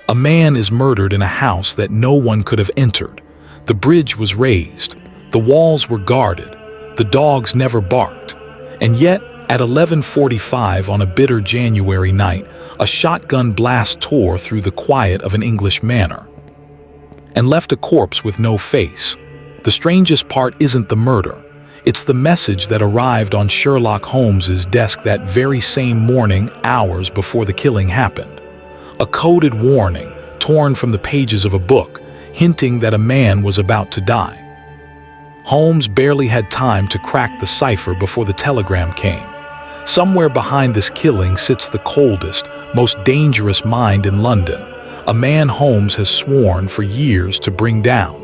A man is murdered in a house that no one could have entered. The bridge was raised. The walls were guarded. The dogs never barked. And yet, at 11:45 on a bitter January night, a shotgun blast tore through the quiet of an English manor and left a corpse with no face. The strangest part isn't the murder. It's the message that arrived on Sherlock Holmes's desk that very same morning, hours before the killing happened. A coded warning, torn from the pages of a book, hinting that a man was about to die. Holmes barely had time to crack the cipher before the telegram came. Somewhere behind this killing sits the coldest, most dangerous mind in London, a man Holmes has sworn for years to bring down,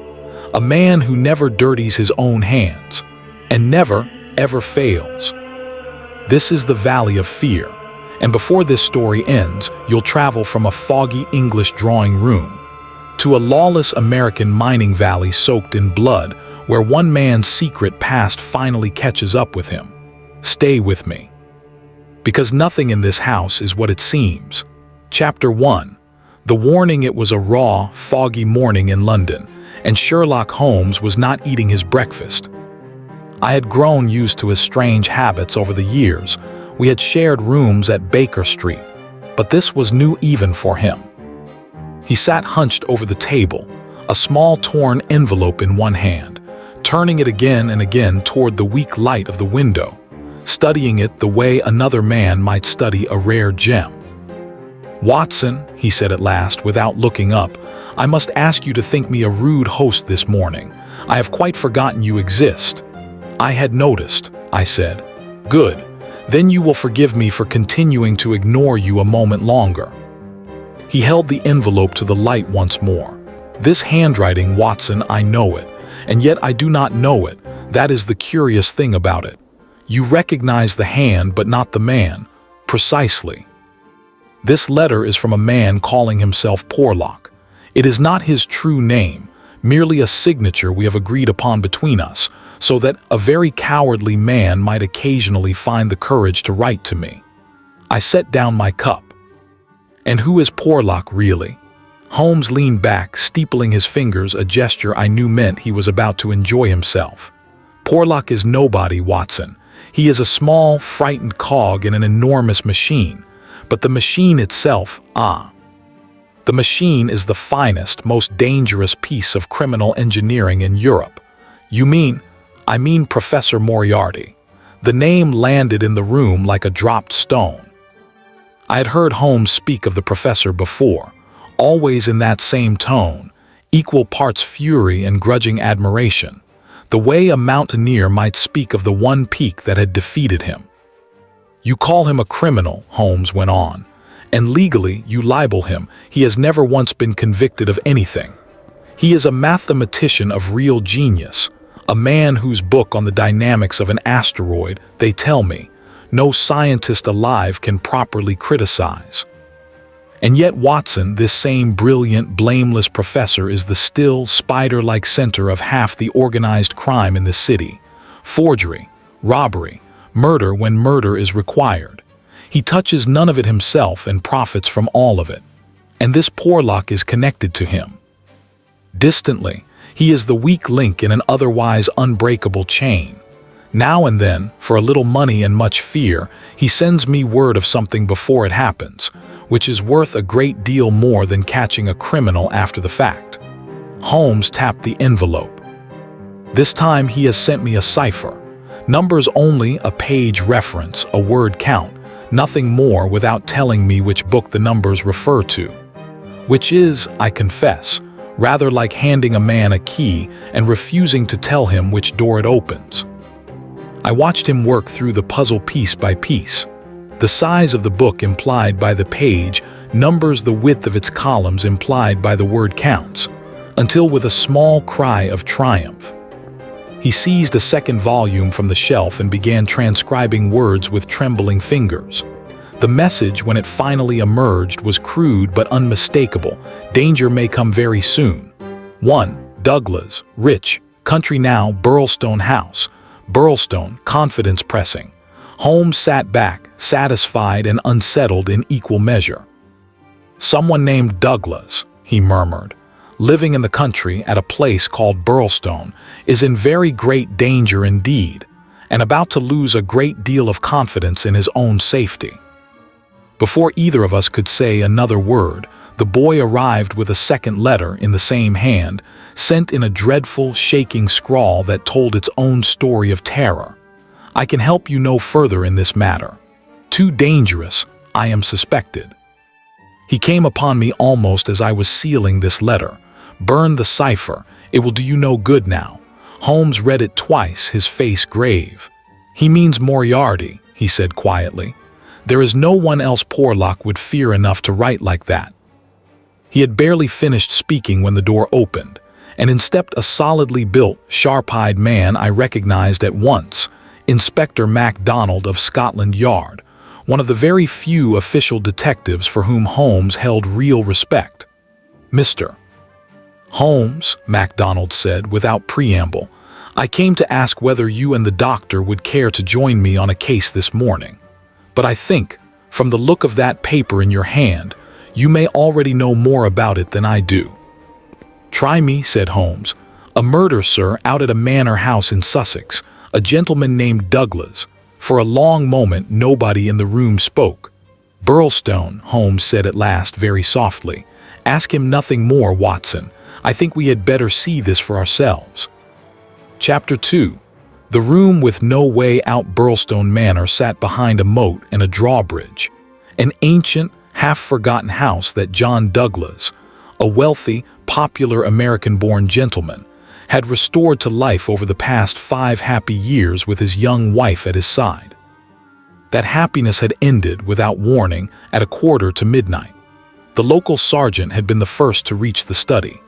a man who never dirties his own hands, and never, ever fails. This is the Valley of Fear, and before this story ends, you'll travel from a foggy English drawing room to a lawless American mining valley soaked in blood, where one man's secret past finally catches up with him. Stay with me, because nothing in this house is what it seems. Chapter 1. The warning. It was a raw, foggy morning in London, and Sherlock Holmes was not eating his breakfast. I had grown used to his strange habits over the years. We had shared rooms at Baker Street, but this was new even for him. He sat hunched over the table, a small torn envelope in one hand, turning it again and again toward the weak light of the window, studying it the way another man might study a rare gem. "Watson," he said at last, without looking up, "I must ask you to think me a rude host this morning. I have quite forgotten you exist." "I had noticed," I said. "Good. Then you will forgive me for continuing to ignore you a moment longer." He held the envelope to the light once more. "This handwriting, Watson, I know it, and yet I do not know it. That is the curious thing about it. You recognize the hand but not the man." "Precisely. This letter is from a man calling himself Porlock. It is not his true name, merely a signature we have agreed upon between us, so that a very cowardly man might occasionally find the courage to write to me." I set down my cup. "And who is Porlock, really?" Holmes leaned back, steepling his fingers, a gesture I knew meant he was about to enjoy himself. "Porlock is nobody, Watson. He is a small, frightened cog in an enormous machine. But the machine itself, the machine is the finest, most dangerous piece of criminal engineering in Europe." "You mean?" "I mean Professor Moriarty." The name landed in the room like a dropped stone. I had heard Holmes speak of the professor before, always in that same tone, equal parts fury and grudging admiration, the way a mountaineer might speak of the one peak that had defeated him. "You call him a criminal," Holmes went on, "and legally you libel him. He has never once been convicted of anything. He is a mathematician of real genius, a man whose book on the dynamics of an asteroid, they tell me, no scientist alive can properly criticize. And yet, Watson, this same brilliant, blameless professor is the still, spider-like center of half the organized crime in the city. Forgery, robbery, murder when murder is required. He touches none of it himself and profits from all of it. And this Porlock is connected to him. Distantly, he is the weak link in an otherwise unbreakable chain. Now and then, for a little money and much fear, he sends me word of something before it happens, which is worth a great deal more than catching a criminal after the fact." Holmes tapped the envelope. "This time he has sent me a cipher. Numbers only, a page reference, a word count, nothing more, without telling me which book the numbers refer to. Which is, I confess, rather like handing a man a key and refusing to tell him which door it opens." I watched him work through the puzzle piece by piece. The size of the book implied by the page numbers the width of its columns implied by the word counts, until with a small cry of triumph, he seized a second volume from the shelf and began transcribing words with trembling fingers. The message, when it finally emerged, was crude but unmistakable. "Danger may come very soon. 1. Douglas, rich, country now, Burlstone House. Burlstone, confidence pressing." Holmes sat back, satisfied and unsettled in equal measure. "Someone named Douglas," he murmured, "living in the country at a place called Burlstone, is in very great danger indeed, and about to lose a great deal of confidence in his own safety." Before either of us could say another word, the boy arrived with a second letter in the same hand, sent in a dreadful, shaking scrawl that told its own story of terror. "I can help you no further in this matter. Too dangerous, I am suspected." He came upon me almost as I was sealing this letter. "Burn the cipher, it will do you no good now." Holmes read it twice, his face grave. "He means Moriarty," he said quietly. "There is no one else Porlock would fear enough to write like that." He had barely finished speaking when the door opened, and in stepped a solidly built, sharp-eyed man I recognized at once, Inspector MacDonald of Scotland Yard, one of the very few official detectives for whom Holmes held real respect. "Mr. Holmes," MacDonald said without preamble, "I came to ask whether you and the doctor would care to join me on a case this morning. But I think, from the look of that paper in your hand, you may already know more about it than I do." "Try me," said Holmes. "A murder, sir, out at a manor house in Sussex, a gentleman named Douglas." For a long moment nobody in the room spoke. "Burlstone," Holmes said at last very softly. "Ask him nothing more, Watson. I think we had better see this for ourselves." Chapter 2. The room with no way out. Burlstone Manor sat behind a moat and a drawbridge. An ancient, half-forgotten house that John Douglas, a wealthy, popular American-born gentleman, had restored to life over the past 5 happy years with his young wife at his side. That happiness had ended without warning at 1:15. The local sergeant had been the first to reach the study.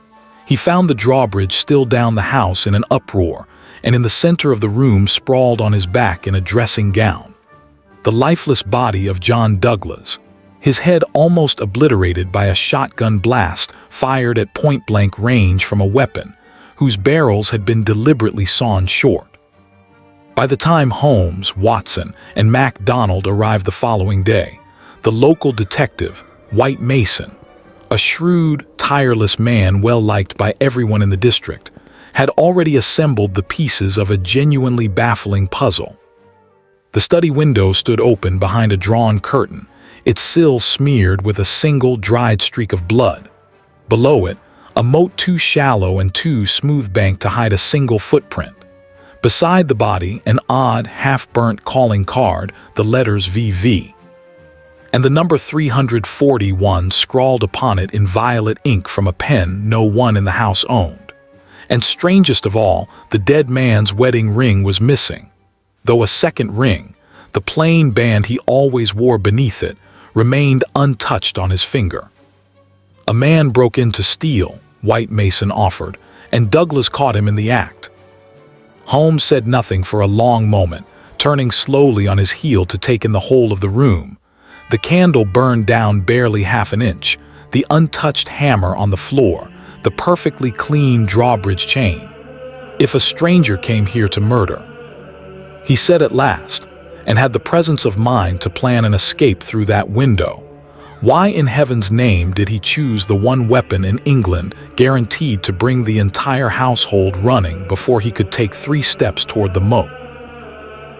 He found the drawbridge still down the house in an uproar, and in the center of the room sprawled on his back in a dressing gown, the lifeless body of John Douglas, his head almost obliterated by a shotgun blast fired at point-blank range from a weapon whose barrels had been deliberately sawn short. By the time Holmes, Watson, and MacDonald arrived the following day, the local detective, White Mason, a shrewd, tireless man well-liked by everyone in the district, had already assembled the pieces of a genuinely baffling puzzle. The study window stood open behind a drawn curtain, its sill smeared with a single dried streak of blood. Below it, a moat too shallow and too smooth-banked to hide a single footprint. Beside the body, an odd, half-burnt calling card, the letters VV, and the number 341 scrawled upon it in violet ink from a pen no one in the house owned. And strangest of all, the dead man's wedding ring was missing, though a second ring, the plain band he always wore beneath it, remained untouched on his finger. "A man broke in to steal," White Mason offered, "and Douglas caught him in the act." Holmes said nothing for a long moment, turning slowly on his heel to take in the whole of the room. The candle burned down barely half an inch, the untouched hammer on the floor, the perfectly clean drawbridge chain. "If a stranger came here to murder," he said at last, "and had the presence of mind to plan an escape through that window, why in heaven's name did he choose the one weapon in England guaranteed to bring the entire household running before he could take 3 steps toward the moat?"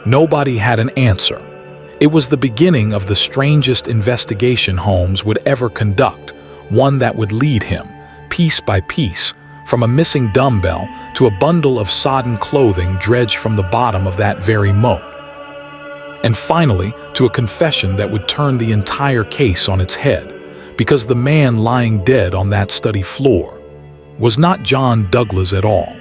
Nobody had an answer. It was the beginning of the strangest investigation Holmes would ever conduct, one that would lead him, piece by piece, from a missing dumbbell to a bundle of sodden clothing dredged from the bottom of that very moat, and finally to a confession that would turn the entire case on its head, because the man lying dead on that study floor was not John Douglas at all.